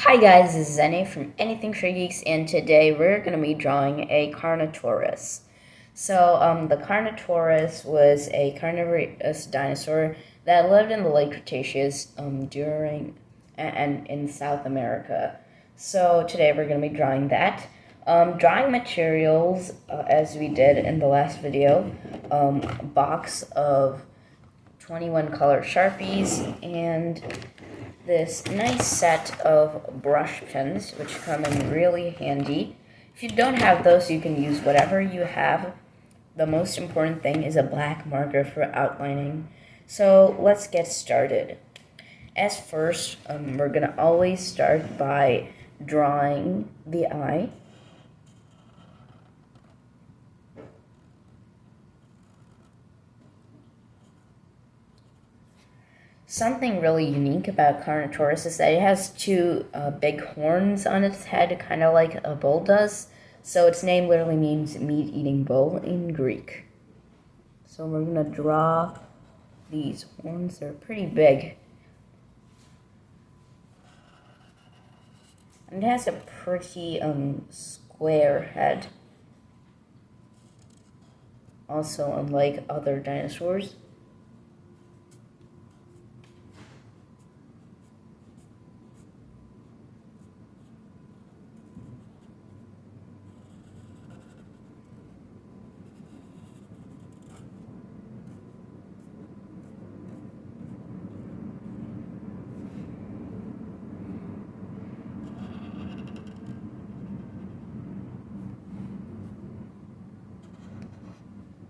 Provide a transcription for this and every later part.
Hi guys, this is Zenny from Anything for Geeks, and today we're going to be drawing a Carnotaurus. The Carnotaurus was a carnivorous dinosaur that lived in the late Cretaceous during and in South America. So today we're going to be drawing that. Drawing materials, as we did in the last video, a box of 21 color Sharpies and this nice set of brush pens, which come in really handy. If you don't have those, you can use whatever you have. The most important thing is a black marker for outlining. So let's get started. As first, we're going to always start by drawing the eye. Something really unique about Carnotaurus is that it has two big horns on its head, kind of like a bull does. So its name literally means meat-eating bull in Greek. So we're going to draw these horns. They're pretty big. And it has a pretty square head. Also, unlike other dinosaurs.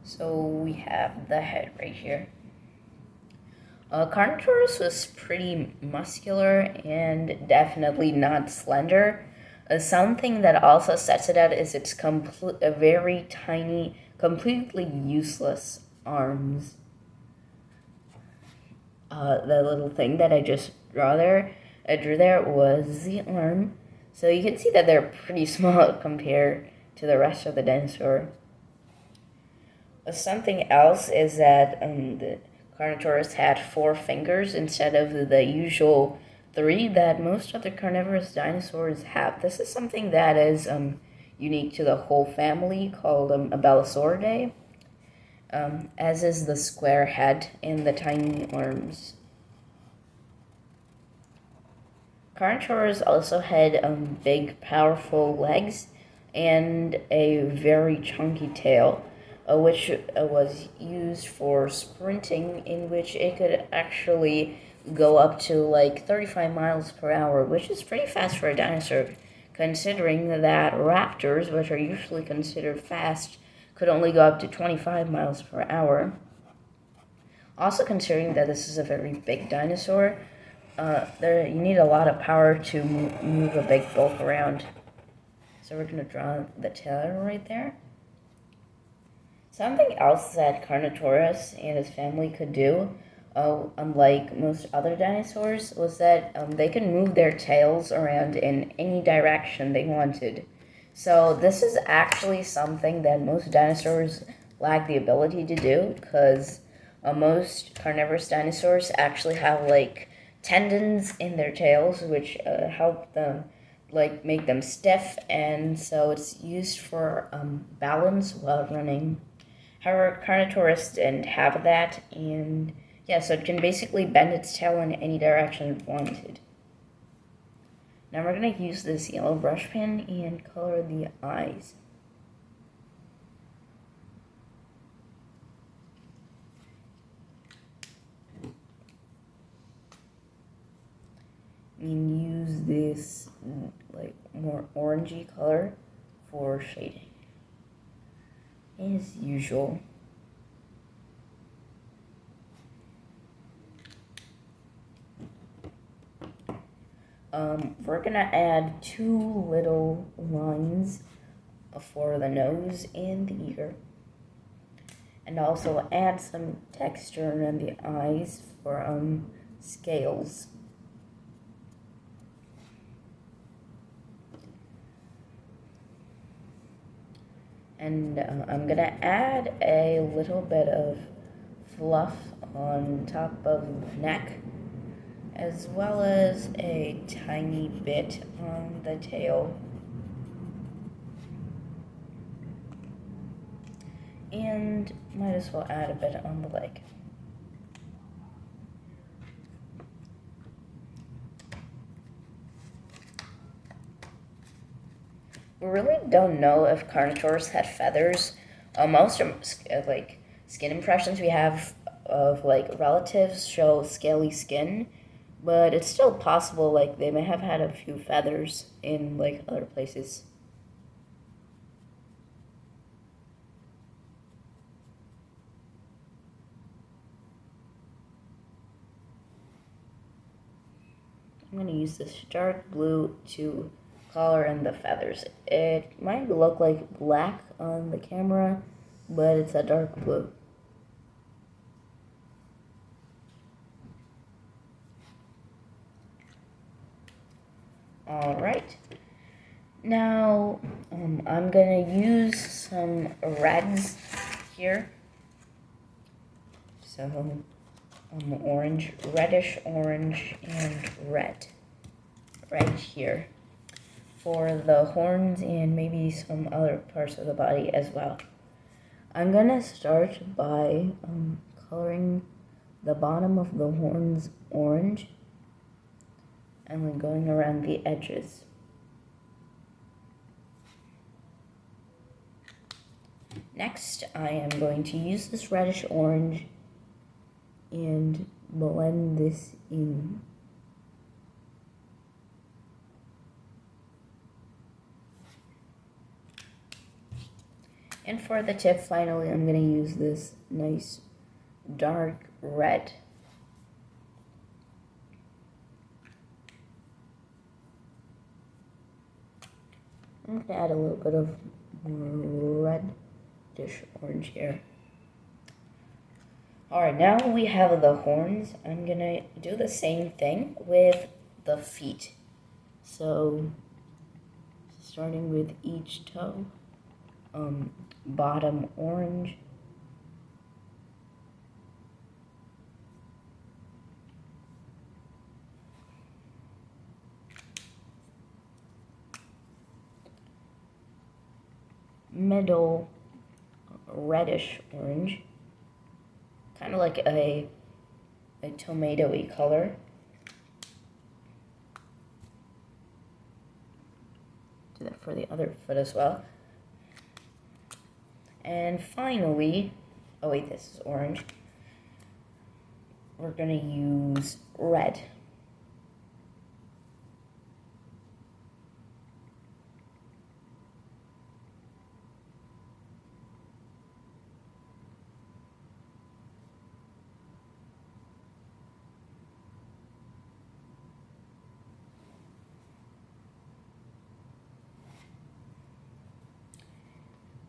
So we have the head right here. Carnotaurus was pretty muscular and definitely not slender. Something that also sets it out is its very tiny, completely useless arms. The little thing that I just drew there was the arm. So you can see that they're pretty small compared to the rest of the dinosaur. Something else is that the Carnotaurus had 4 fingers instead of the usual 3 that most other carnivorous dinosaurs have. This is something that is unique to the whole family, called Abelisauridae, as is the square head and the tiny arms. Carnotaurus also had big, powerful legs and a very chunky tail, which was used for sprinting, in which it could actually go up to like 35 miles per hour, which is pretty fast for a dinosaur, considering that raptors, which are usually considered fast, could only go up to 25 miles per hour. Also considering that this is a very big dinosaur, you need a lot of power to move a big bulk around. So we're going to draw the tail right there. Something else that Carnotaurus and his family could do, unlike most other dinosaurs, was that they could move their tails around in any direction they wanted. So this is actually something that most dinosaurs lack the ability to do, because most carnivorous dinosaurs actually have like tendons in their tails, which help them make them stiff, and so it's used for balance while running. However, Carnotaurus didn't have that, and yeah, so it can basically bend its tail in any direction it wanted. Now we're going to use this yellow brush pen and color the eyes. And use this more orangey color for shading. As usual. We're gonna add 2 little lines for the nose and the ear, and also add some texture around the eyes for scales. And I'm gonna add a little bit of fluff on top of the neck, as well as a tiny bit on the tail. And might as well add a bit on the leg. We really don't know if Carnotaurus had feathers. Most like skin impressions we have of like relatives show scaly skin, but it's still possible like they may have had a few feathers in like other places. I'm going to use this dark blue to color in the feathers. It might look like black on the camera, but it's a dark blue. Alright, now I'm going to use some reds here. So orange, reddish orange, and red right here for the horns and maybe some other parts of the body as well. I'm gonna start by coloring the bottom of the horns orange and then going around the edges. Next, I am going to use this reddish orange and blend this in. And for the tip, finally, I'm going to use this nice dark red. I'm going to add a little bit of reddish orange here. Alright, now we have the horns. I'm going to do the same thing with the feet. So, starting with each toe, bottom orange, middle reddish orange, kind of like a tomatoey color. Do that for the other foot as well. And finally, oh wait, this is orange. We're gonna use red.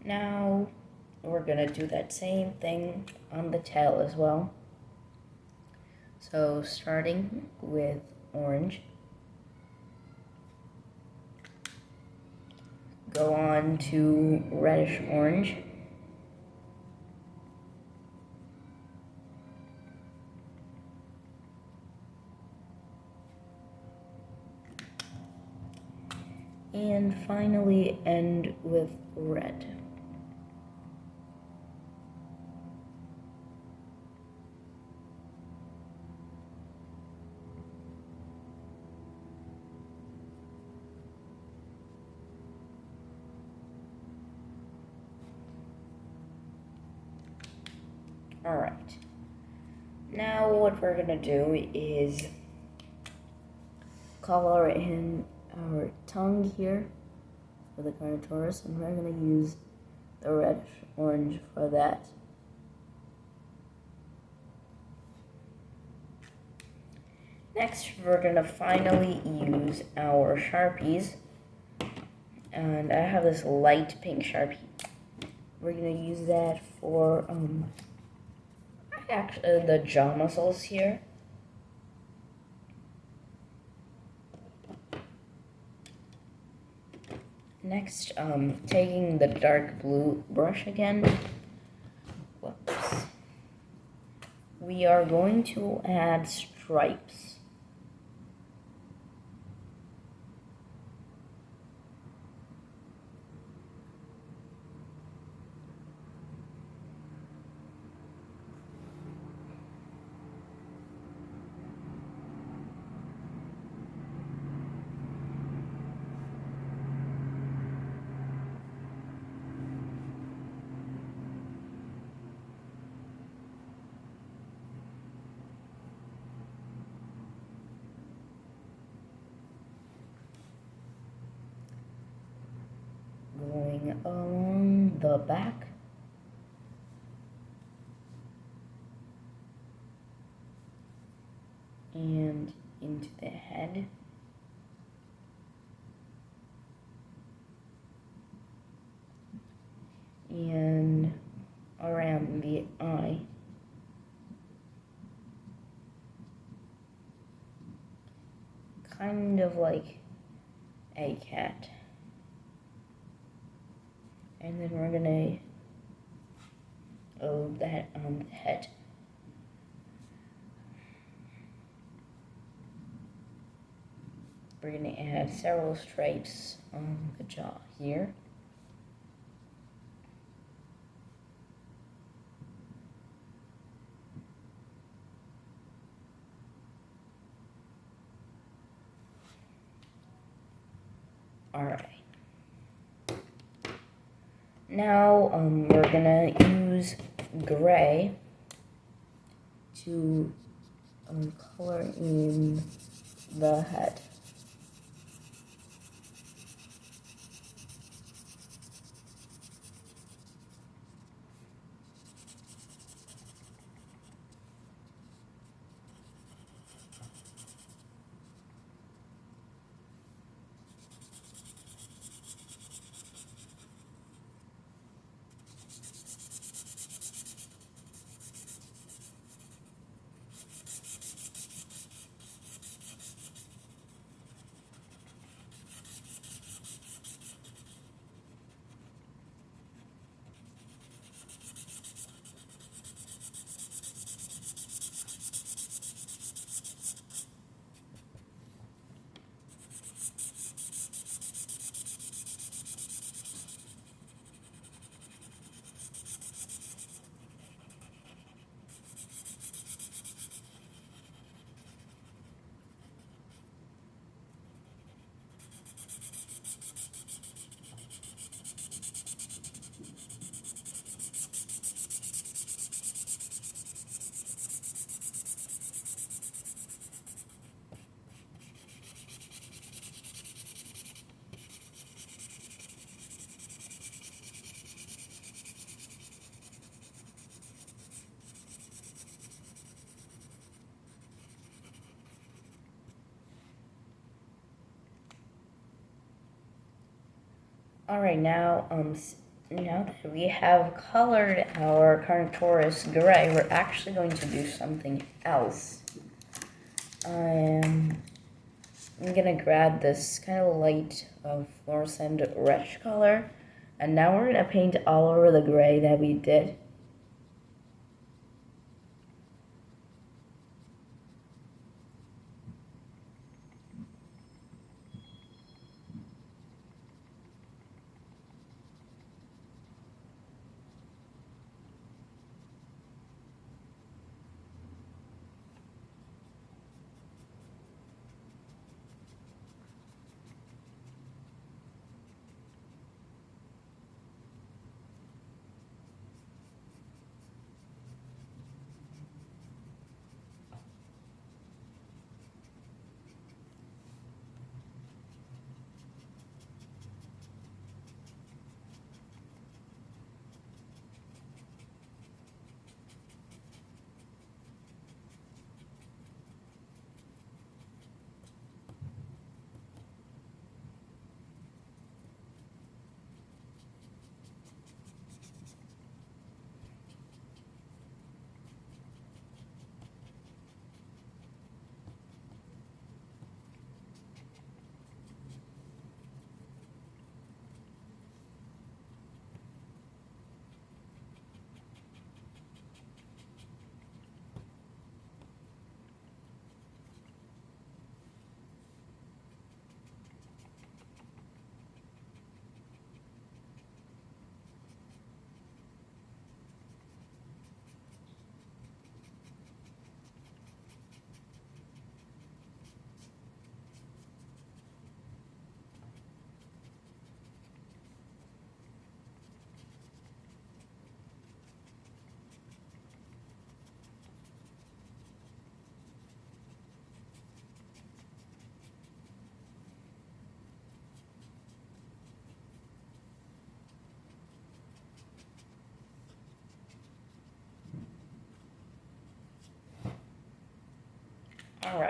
Now, we're gonna do that same thing on the tail as well. So starting with orange, go on to reddish orange, and finally end with red. Alright, now what we're gonna do is color in our tongue here for the Carnotaurus, and we're gonna use the reddish orange for that. Next, we're gonna finally use our Sharpies, and I have this light pink Sharpie. We're gonna use that for actually the jaw muscles here. Next, taking the dark blue brush again. Whoops. We are going to add stripes along the back. And into the head. And around the eye. Kind of like a cat. And then we're gonna that on the head. We're gonna add several stripes on the jaw here. Alright. Now we're gonna use gray to color in the head. Alright, now that we have colored our Carnotaurus gray, we're actually going to do something else. I'm gonna grab this kind of light fluorescent reddish color, and now we're gonna paint all over the gray that we did.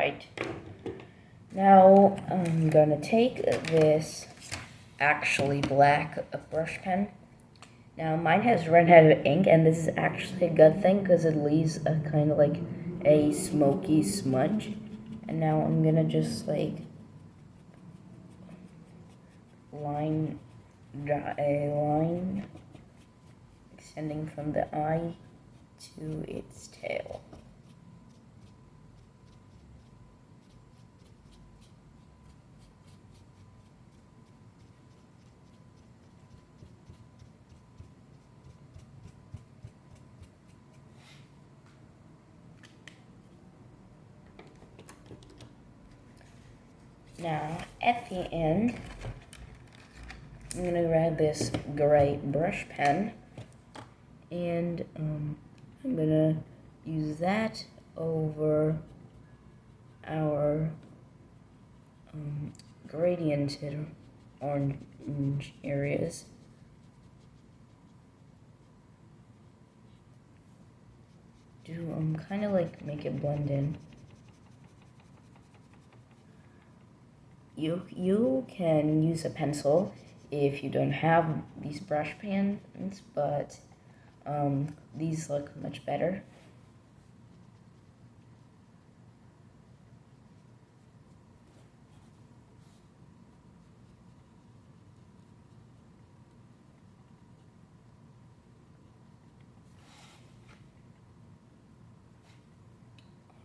Alright. Now I'm gonna take this actually black brush pen. Now mine has run out of ink, and this is actually a good thing because it leaves a kind of like a smoky smudge. And now I'm gonna just like draw a line extending from the eye to its tail. Now, at the end, I'm going to grab this gray brush pen, and I'm going to use that over our gradiented orange areas. To kind of like make it blend in. You can use a pencil if you don't have these brush pens, but these look much better.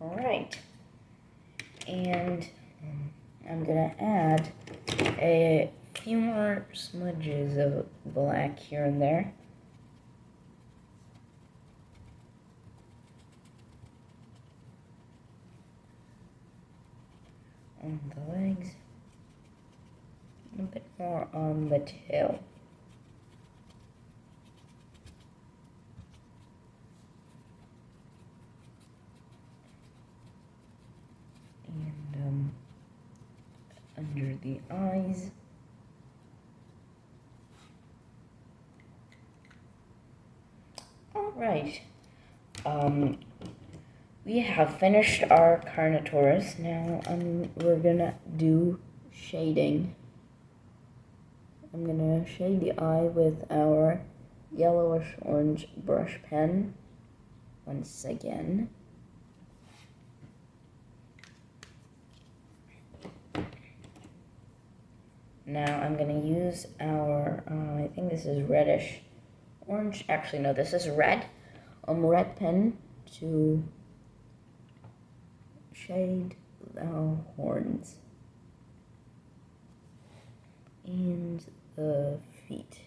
Alright, and I'm gonna add a few more smudges of black here and there. On the legs, a bit more on the tail. And under the eyes. Alright, we have finished our Carnotaurus. Now we're gonna do shading. I'm gonna shade the eye with our yellowish orange brush pen once again. Now I'm gonna use our, I think this is reddish orange. Actually, no, this is red. Red pen to shade the horns and the feet.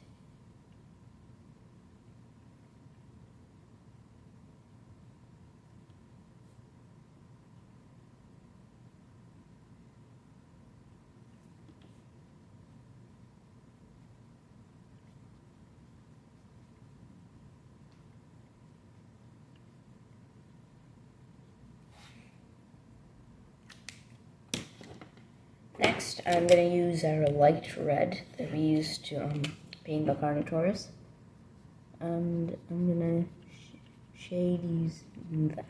Next, I'm going to use our light red that we used to paint the Carnotaurus. And I'm going to shade using that.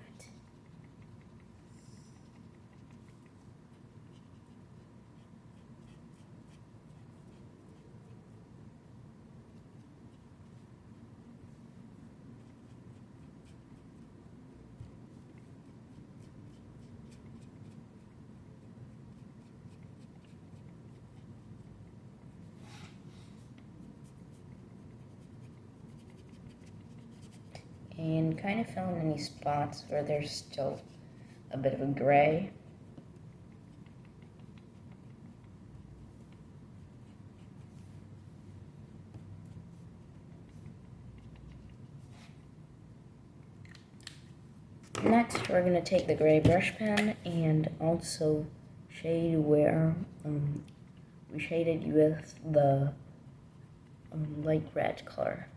And kind of fill in any spots where there's still a bit of a gray. Next, we're going to take the gray brush pen and also shade where we shaded with the light red color.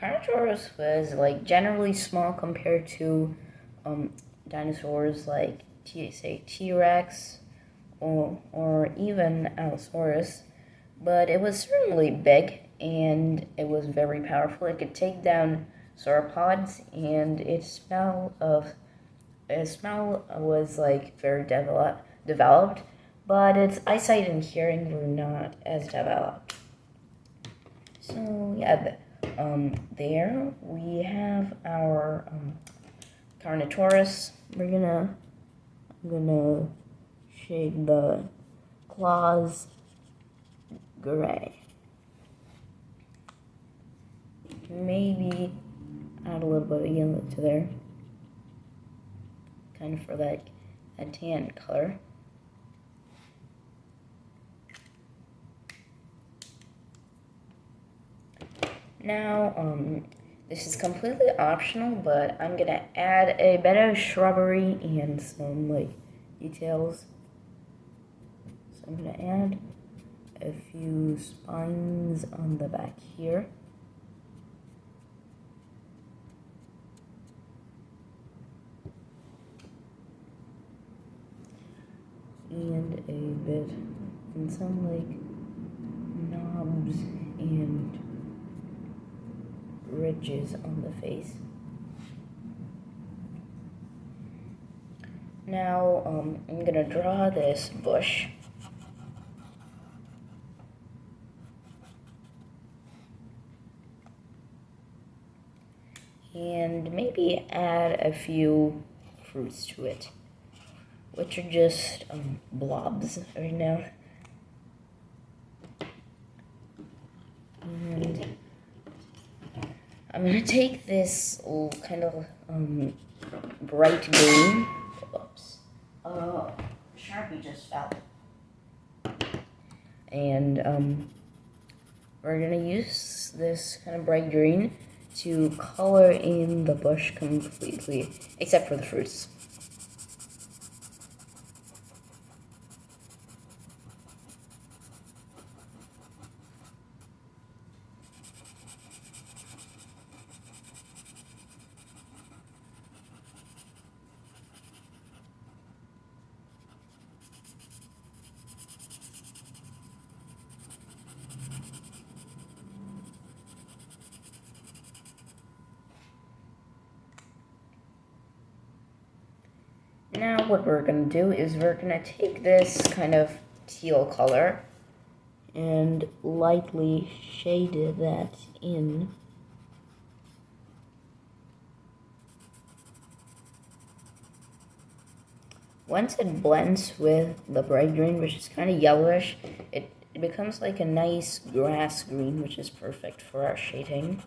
Carnotaurus was like generally small compared to dinosaurs like T-Rex or even Allosaurus, but it was certainly big and it was very powerful. It could take down sauropods, and its smell was like very developed, but its eyesight and hearing were not as developed. So yeah, there we have our Carnotaurus. I'm gonna shade the claws gray. Maybe add a little bit of yellow to there, kind of for that tan color. Now, this is completely optional, but I'm gonna add a bit of shrubbery and some like details. So I'm gonna add a few spines on the back here. And a bit and some like knobs and ridges on the face. Now I'm gonna draw this bush. And maybe add a few fruits to it, which are just blobs right now. And I'm gonna take this kind of bright green. Oops. Sharpie just fell. And we're gonna use this kind of bright green to color in the bush completely, except for the fruits. Now what we're going to do is we're going to take this kind of teal color and lightly shade that in. Once it blends with the bright green, which is kind of yellowish, it becomes like a nice grass green, which is perfect for our shading.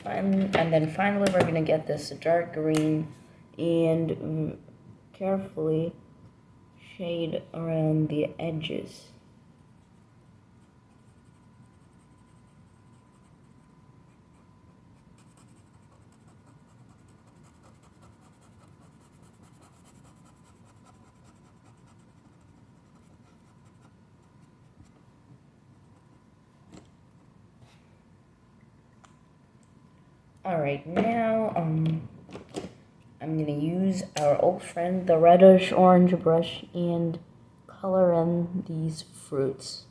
And then finally we're going to get this dark green and carefully shade around the edges. Alright, now I'm going to use our old friend, the reddish orange brush, and color in these fruits.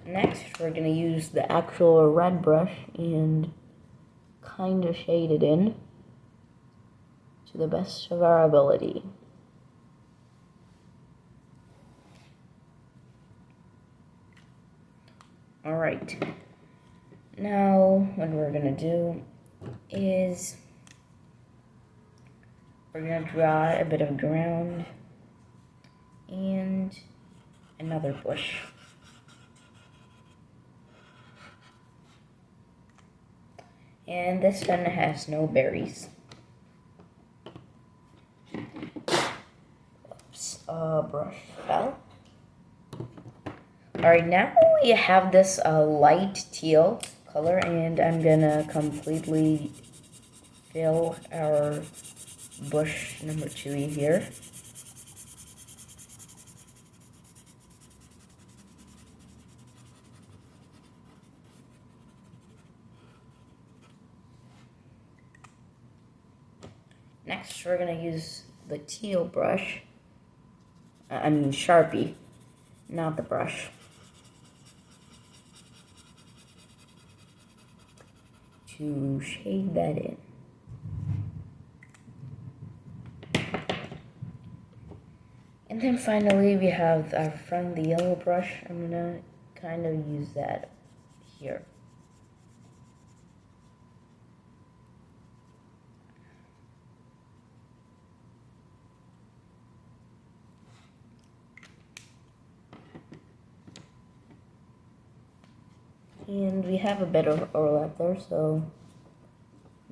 Next, we're going to use the actual red brush and kind of shade it in to the best of our ability. Alright, now what we're going to do is we're going to draw a bit of ground and another bush. And this one has no berries. Oops, brush fell. Alright, now we have this light teal color, and I'm gonna completely fill our bush number 2 here. Next, we're gonna use the teal brush. I mean Sharpie, not the brush. To shade that in. And then finally we have our friend the yellow brush. I'm gonna kind of use that here. And we have a bit of overlap there, so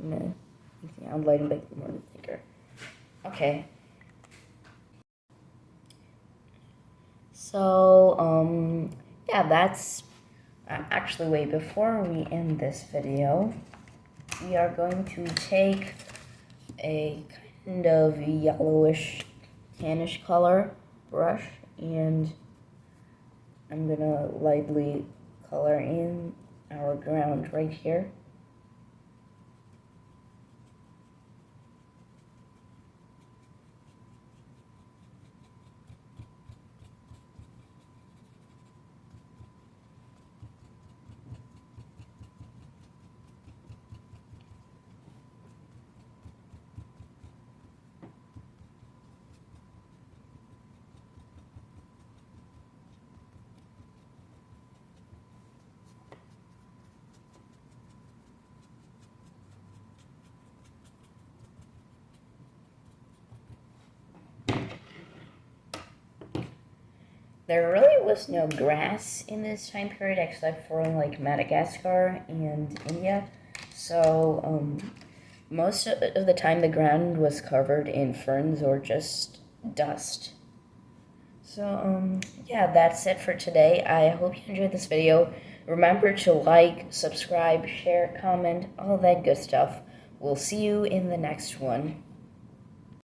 I'm gonna use the outline a bit more thicker. Okay. So, yeah, that's actually, wait, before we end this video, we are going to take a kind of yellowish, tannish color brush, and I'm gonna lightly color in our ground right here. There really was no grass in this time period except for like Madagascar and India. So most of the time the ground was covered in ferns or just dust. So yeah, that's it for today. I hope you enjoyed this video. Remember to like, subscribe, share, comment, all that good stuff. We'll see you in the next one.